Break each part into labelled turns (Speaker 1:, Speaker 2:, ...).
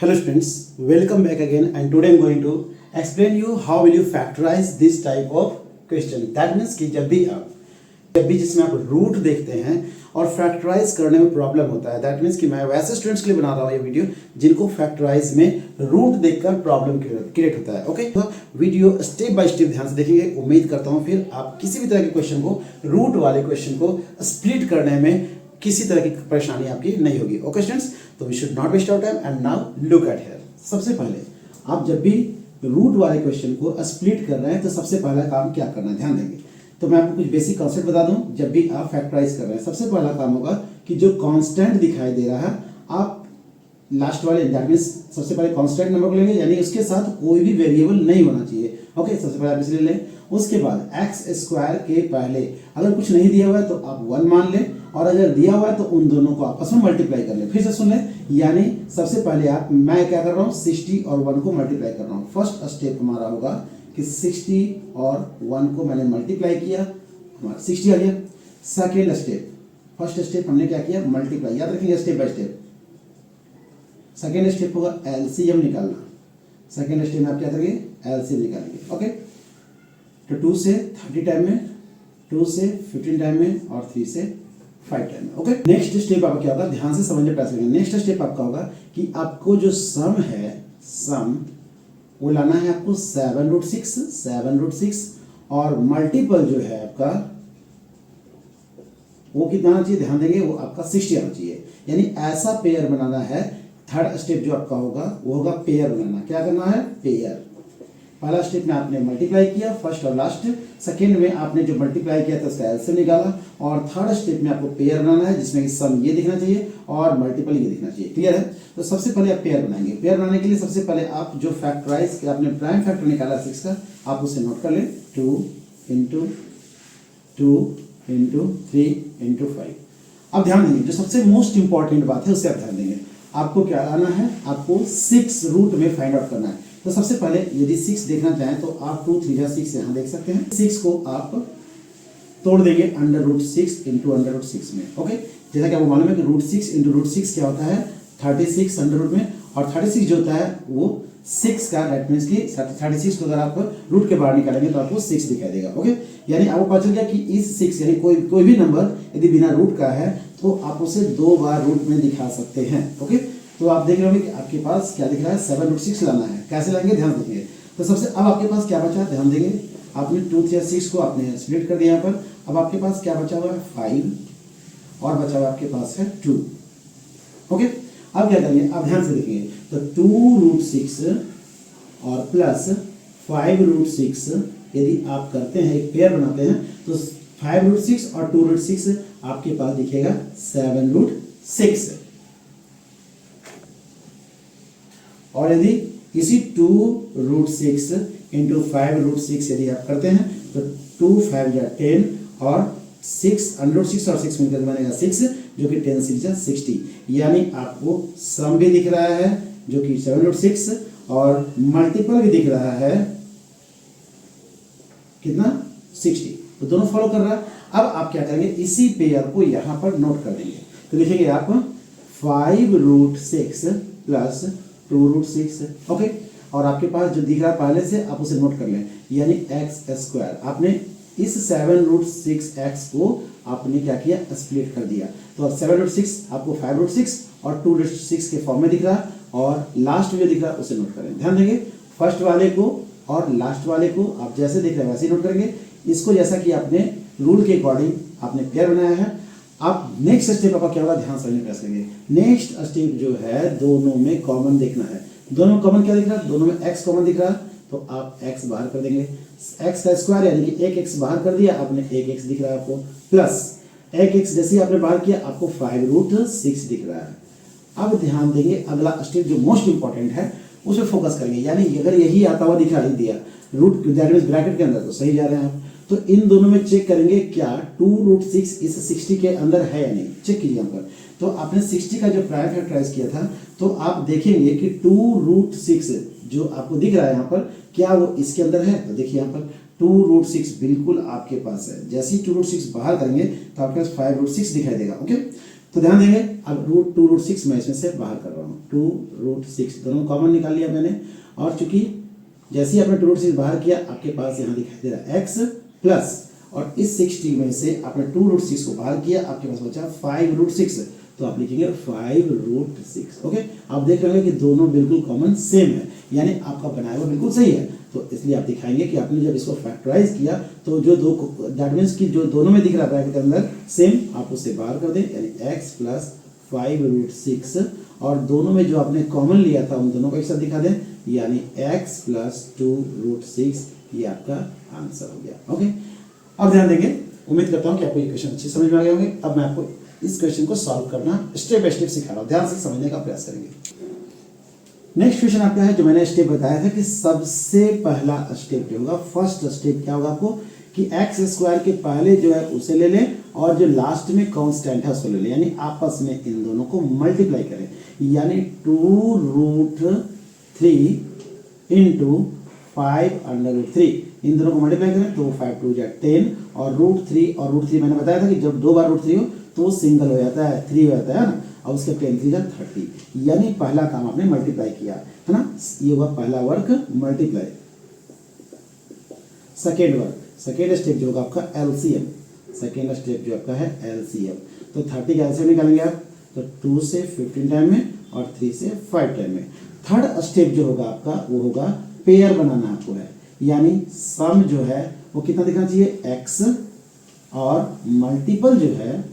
Speaker 1: Hello students, welcome back again and today I am going to explain you how will you factorize this type of question. That means कि जब भी जिसमें आप root देखते हैं और फैक्टराइज करने में प्रॉब्लम होता है, दैट मीन्स कि मैं वैसे स्टूडेंट्स के लिए बना रहा हूँ ये वीडियो जिनको फैक्टराइज में रूट देखकर प्रॉब्लम क्रिएट होता है। ओके, तो वीडियो स्टेप बाय स्टेप ध्यान से देखेंगे। उम्मीद करता हूँ फिर आप किसी भी तरह के क्वेश्चन को, रूट वाले क्वेश्चन को स्प्लिट करने में किसी तरह की परेशानी आपकी नहीं होगी। ओके स्टूडेंट्स, तो we should not waste our time and now look at here. सबसे पहले आप जब भी रूट वाले क्वेश्चन को स्प्लिट कर रहे हैं तो सबसे पहला काम क्या करना है, ध्यान देंगे। तो मैं आपको कुछ बेसिक कॉन्सेप्ट बता दूं। जब भी आप फैक्टराइज कर रहे हैं सबसे पहला काम होगा कि जो कांस्टेंट दिखाई दे रहा है आप लास्ट वाले दैट मींस सबसे पहले कांस्टेंट नंबर को लेंगे, यानी उसके साथ कोई भी वेरिएबल नहीं होना चाहिए। ओके, सबसे पहले आप इसे ले लें। उसके बाद एक्स स्क्वायर के पहले अगर कुछ नहीं दिया हुआ है तो आप 1 मान लें, और अगर दिया हुआ है तो उन दोनों को आपस में मल्टीप्लाई कर लें। फिर से सुन लें, यानी सबसे पहले मैं क्या कर रहा हूँ, 60 और 1 को मल्टीप्लाई कर रहा हूँ। फर्स्ट स्टेप हमारा होगा कि 60 और 1 को मैंने मल्टीप्लाई किया, हमारा 60 आ गया। सेकेंड स्टेप, फर्स्ट स्टेप हमने क्या किया, मल्टीप्लाई। याद रखेंगे step by step. Second step होगा एलसीएम निकालना। सेकेंड स्टेप में आप क्या करेंगे, एलसीएम निकालेंगे। ओके, तो 2 से 30 टाइम में, 2 से 15 टाइम में और 3 से 5 टाइम में। ओके, नेक्स्ट स्टेप आपका क्या होगा, ध्यान से समझने प्रयास करेंगे। नेक्स्ट स्टेप आपका होगा कि आपको जो सम है, सम वो लाना है आपको 7√6 और मल्टीपल जो है आपका वो कितना आना चाहिए, ध्यान देंगे, वो आपका 60 आना चाहिए। यानी ऐसा पेयर बनाना है। थर्ड स्टेप जो आपका होगा वो होगा पेयर बनाना। क्या करना है, पेयर। पहला स्टेप में आपने मल्टीप्लाई किया, फर्स्ट और लास्ट। सेकेंड में आपने जो मल्टीप्लाई किया था उसका एलसीएम निकाला, और थर्ड स्टेप में आपको पेयर बनाना है जिसमें कि सम ये दिखना चाहिए और मल्टीपल ये दिखना चाहिए। क्लियर है? तो सबसे पहले आप पेयर बनाएंगे। पेयर बनाने के लिए सबसे पहले आप जो फैक्टराइज आपने प्राइम फैक्टर निकाला 6 का, आप उसे नोट कर लें। 2 × 2 × 3 × 5। अब ध्यान देंगे, जो सबसे मोस्ट इंपॉर्टेंट बात है उससे आप ध्यान देंगे। आपको क्या आना है, आपको 6 रूट में फाइंड आउट करना है। तो सबसे पहले यदि 6 देखना चाहें तो आप 2 3 6 यहाँ देख सकते हैं। 6 को आप तोड़ देंगे √6 × √6 में। ओके, जैसा कि आपको मालूम है कि √6 × √6 क्या होता है, 36 अंडर रूट में, और 36 जो होता है वो 6 का, दैट मीन्स कि 36 को अगर आप रूट के बाहर निकालेंगे तो आपको 6 दिखाई देगा। ओके, यानी आपको पता चल गया कि इस 6 यानी कोई भी नंबर यदि बिना रूट का है तो आप उसे 2 बार रूट में दिखा सकते हैं। ओके, तो आप देख रहे होंगे कि आपके पास क्या दिख रहा है, 7√6 लाना है। कैसे लाएंगे, ध्यान दीजिए। तो सबसे अब आपके पास क्या बचा है, ध्यान देंगे। आपने 2 3 6 को आपने स्प्लिट कर दिया यहाँ पर। अब आपके पास क्या बचा हुआ है, 5, और बचा हुआ आपके पास है 2। ओके, अब क्या करेंगे, अब ध्यान से देखिए। तो 2√6 और प्लस 5√6 यदि आप करते हैं, एक पेयर बनाते हैं, तो 5√6 और 2√6 आपके पास दिखेगा 7√6। और यदि इसी 2√6 × 5√6 यदि आप करते हैं तो 2 5 या 10 और 6 √6 और 6 मिलकर बनेगा 6, जो कि 10 6 या 60। यानी आपको सम भी दिख रहा है जो कि 7√6 और मल्टीपल भी दिख रहा है कितना, 60। तो दोनों फॉलो कर रहा है। अब आप क्या करेंगे, इसी पेयर को यहाँ पर नोट कर देंगे। तो लिखेंगे आप 5√6 प्लस 2√6। ओके, और आपके पास जो दिख रहा है पहले से आप उसे नोट कर लें, यानी x²। आपने इस 7√6x को आपने क्या किया, स्प्लिट कर दिया। तो 7√6 आपको 5√6 और 2√6 के फॉर्म में दिख रहा है, और लास्ट में जो दिख रहा है उसे नोट करें। ध्यान देंगे, फर्स्ट वाले को और लास्ट वाले को आप जैसे देख रहे हैं वैसे ही नोट करेंगे। इसको जैसा कि आपने रूल के अकॉर्डिंग आपने पेयर बनाया है। आप नेक्स्ट स्टेप आपका क्या होगा, ध्यान से प्रयास करेंगे। नेक्स्ट स्टेप जो है, दोनों में कॉमन देखना है। दोनों में कॉमन क्या दिख रहा है, दोनों में x कॉमन दिख रहा है, तो आप x बाहर कर देंगे। x का स्क्वायर यानी कि 1x बाहर कर दिया, आपने 1x दिख रहा है आपको, प्लस 1x जैसे आपने बाहर किया आपको 5√6 दिख रहा है। अब ध्यान देंगे, अगला स्टेप जो मोस्ट इंपॉर्टेंट है उस पर फोकस करेंगे। यानी अगर यही आता हुआ दिखाई दिया रूट ब्रैकेट के अंदर तो सही जा रहे हैं आप। तो इन दोनों में चेक करेंगे क्या 2√6 इस 60 के अंदर है या नहीं, चेक कीजिए यहाँ पर। तो आपने 60 का जो प्राइम फैक्टराइज किया था तो आप देखेंगे कि 2√6 जो आपको दिख रहा है यहाँ पर, क्या वो इसके अंदर है। तो देखिए यहाँ पर 2√6 बिल्कुल आपके पास है। जैसे ही 2√6 बाहर करेंगे तो आपके पास 5√6 दिखाई देगा। ओके, तो ध्यान देंगे, अब रूट 2 रूट 6 मैं इसमें से बाहर कर रहा हूँ, 2 रूट 6 दोनों कॉमन निकाल लिया मैंने। और चूंकि जैसे ही आपने 2 रूट 6 बाहर किया, आपके पास यहाँ दिखाई दे रहा है x प्लस, और इस 60 में से आपने 2 रूट 6 को बाहर किया, आपके पास बचा 5 रूट 6, तो आप लिखेंगे 5 रूट 6। ओके, आप देख रहे हैं कि दोनों बिल्कुल कॉमन सेम है, यानी आपका बनाया हुआ बिल्कुल सही है। तो इसलिए आप दिखाएंगे कि आपने जब इसको फैक्टराइज किया तो जो दो, दैट मीन्स कि जो दोनों में दिख रहा है ब्रैकेट के अंदर सेम, आप उसे बाहर कर दें, यानी x प्लस 5 रूट 6, और दोनों में जो आपने कॉमन लिया था उन दोनों को एक साथ दिखा दें, यानी x प्लस 2 रूट 6, ये आपका आंसर हो गया। ओके, अब ध्यान देंगे, उम्मीद करता हूँ कि आपको ये क्वेश्चन अच्छी समझ में आ गए होंगे। अब मैं आपको इस क्वेश्चन को सॉल्व करना स्टेप बाय स्टेप सिखा रहा हूँ, ध्यान से समझने का प्रयास करेंगे। नेक्स्ट क्वेश्चन आपका है, जो मैंने स्टेप बताया था कि सबसे पहला स्टेप जो होगा, फर्स्ट स्टेप क्या होगा आपको, कि एक्स स्क्वायर के पहले जो है उसे ले लें, और जो लास्ट में कांस्टेंट है उसको ले लें, यानी आपस में इन दोनों को मल्टीप्लाई करें, यानी 2 रूट 3 इंटू 5 अंडर रूट 3, इन दोनों को मल्टीप्लाई करें तो 5 2 जा 10, और रूट 3 मैंने बताया था कि जब 2 बार रूट 3 हो तो सिंगल हो जाता है, 3 हो जाता है ना, और उसके 10 3 जा 30, यानी पहला काम आपने मल्टीप्लाई किया है ना, ये हुआ पहला work multiply. Second work, second step जो होगा आपका एलसीएम, सेकेंड स्टेप जो आपका है एलसीएम, तो 30 का एलसीएम निकालेंगे आप, तो 2 से 15 टाइम में और 3 से 5 टाइम में। थर्ड स्टेप जो होगा आपका वो होगा पेयर बनाना आपको है, यानी सम जो है वो कितना दिखना चाहिए, x, और मल्टीपल जो है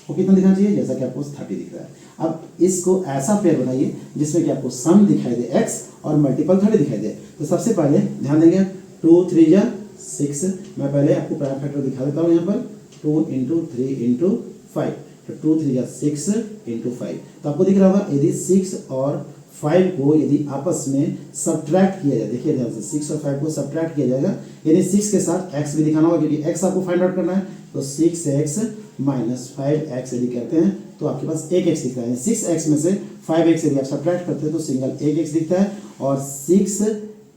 Speaker 1: वो कितना दिखना चाहिए, जैसा कि आपको 30 दिख रहा है। अब इसको ऐसा पेयर बनाइए जिसमें कि आपको सम दिखाई दे x और मल्टीपल 30 दिखाई दे। तो सबसे पहले ध्यान देंगे, 2 3 जा 6, मैं पहले आपको प्राइम फैक्टर दिखा देता हूँ यहाँ पर, 2 इंटू 3 इंटू 5, तो 2 3 जा 6 इंटू 5, तो आपको दिख रहा होगा यदि 6 और 5 को यदि आपस में सब्ट्रैक्ट किया जाए, देखिए ध्यान से 6 और 5 को सब्ट्रैक्ट किया जाएगा, यानी 6 के साथ x भी दिखाना होगा, क्योंकि x आपको फाइंड आउट करना है, तो 6x माइनस 5x यदि करते हैं तो आपके पास एक x दिखता है, 6x में से 5x यदि आप सब्ट्रैक्ट करते हैं तो सिंगल एक x दिखता है, और 6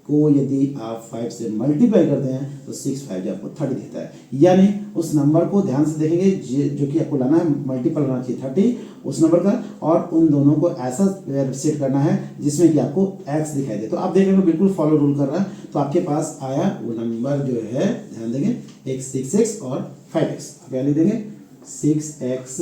Speaker 1: को यदि आप 5 से मल्टीप्लाई करते हैं तो 6 5 जो आपको 30 दिखता है, यानी उस नंबर को ध्यान से देखेंगे जो कि आपको लाना है, मल्टीपल होना चाहिए 30 उस नंबर का, और उन दोनों को ऐसा सेट करना है जिसमें कि आपको x दिखाई दे। तो आप देख रहे हो बिल्कुल फॉलो रूल कर रहा है, तो आपके पास आया वो नंबर जो है, ध्यान देंगे, एक 6x और 5x, आप यहाँ लिख देंगे 6x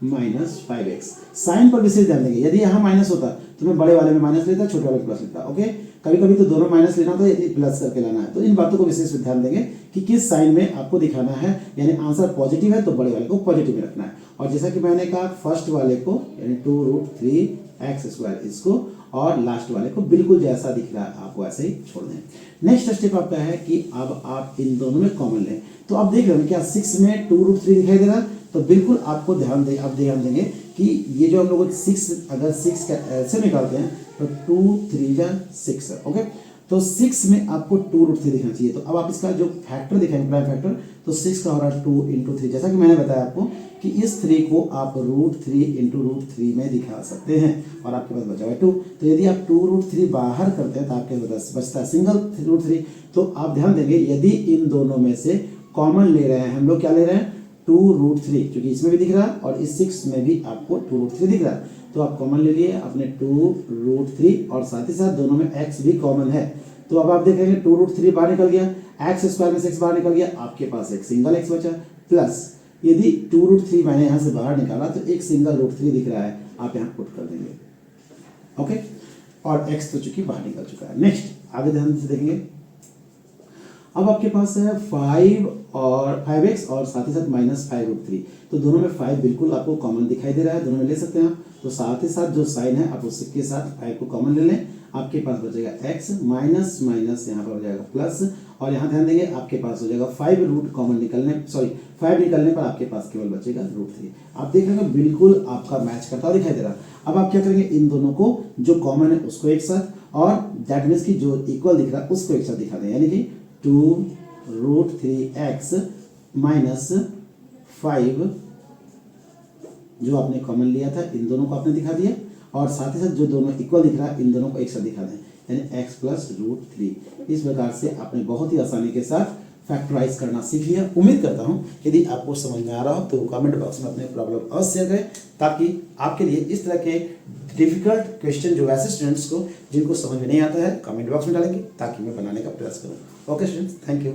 Speaker 1: माइनस 5x। साइन पर विशेष ध्यान देंगे, यदि यहाँ माइनस होता तो मैं बड़े वाले में माइनस लेता, छोटे वाले में प्लस लेता। ओके, कभी कभी तो दोनों माइनस लेना होता है, यदि प्लस करके लाना है, तो इन बातों को विशेष ध्यान देंगे कि किस साइन में आपको दिखाना है, यानी आंसर पॉजिटिव है तो बड़े वाले को पॉजिटिव में रखना है, और जैसा कि मैंने कहा फर्स्ट वाले को यानी 2 रूट 3x स्क्वायर इसको, और लास्ट वाले को बिल्कुल जैसा दिख रहा है आपको ऐसे ही छोड़ दें। नेक्स्ट स्टेप आपका है कि अब आप इन दोनों में कॉमन लें, तो आप देख रहे हो क्या 6 में 2 रूट 3 दिखाई दे रहा है, तो बिल्कुल आपको ध्यान देंगे कि ये जो हम लोग 6, अगर 6 का ऐसे निकालते हैं तो 2 3 जा 6, ओके, तो 6 में आपको 2 रूट 3 दिखना चाहिए। तो अब आप इसका जो फैक्टर दिखाएंगे प्राइम फैक्टर, तो 6 का हो रहा है 2 इंटू 3, जैसा कि मैंने बताया आपको कि इस 3 को आप रूट 3 इंटू रूट 3 में दिखा सकते हैं, और आपके पास बचा हुआ है 2, तो यदि आप 2 रूट 3 बाहर करते हैं तो आपके पास बचता है सिंगल रूट 3। तो आप ध्यान देंगे यदि इन दोनों में से कॉमन ले रहे हैं, हम लोग क्या ले रहे हैं 2 रूट 3, क्योंकि इसमें भी दिख रहा है और इस 6 में भी आपको 2 रूट 3 दिख रहा है, तो आप कॉमन ले लिए अपने 2 रूट 3, और साथ ही साथ दोनों में x भी कॉमन है, तो अब आप देखेंगे 2 रूट 3 बाहर निकल गया, एक्स स्क्वायर में से x बाहर निकल गया, आपके पास एक सिंगल x बचा, प्लस यदि 2 रूट 3 मैंने यहाँ से बाहर निकाला तो एक सिंगल रूट 3 दिख रहा है, आप यहाँ पुट कर देंगे, ओके, और x तो चूंकि बाहर निकल चुका है। नेक्स्ट आगे ध्यान से देखेंगे, अब आपके पास है 5 और 5x और साथ ही साथ माइनस 5 रूट 3, तो दोनों में 5 बिल्कुल आपको कॉमन दिखाई दे रहा है, दोनों में ले सकते हैं आप, तो साथ ही साथ जो साइन है आप उसके साथ 5 को कॉमन ले लें, आपके पास बचेगा x माइनस माइनस यहाँ पर हो जाएगा प्लस, और यहाँ ध्यान देंगे आपके पास हो जाएगा 5 रूट कॉमन निकलने 5 निकलने पर आपके पास केवल बचेगा रूट 3। आप देख रहे हैं बिल्कुल आपका मैच करता हुआ दिखाई दे रहा। अब आप क्या करेंगे, इन दोनों को जो कॉमन है उसको एक साथ, और दैट मीन्स की जो इक्वल दिख रहा है उसको एक साथ दिखा दें, यानी कि 2 रूट 3x माइनस 5 जो आपने कॉमन लिया था इन दोनों को आपने दिखा दिया, और साथ ही साथ जो दोनों इक्वल दिख रहा है इन दोनों को एक साथ दिखा दें, यानी x प्लस रूट 3। इस प्रकार से आपने बहुत ही आसानी के साथ फैक्टराइज करना सीख लिया। उम्मीद करता हूँ यदि आपको समझ में आ रहा हो तो कमेंट बॉक्स में अपने प्रॉब्लम अवश्य करें, ताकि आपके लिए इस तरह के डिफिकल्ट क्वेश्चन जो ऐसे स्टूडेंट्स को जिनको समझ में नहीं आता है कमेंट बॉक्स में डालेंगे, ताकि मैं बनाने का प्रयास करूँ। Okay students, thank you.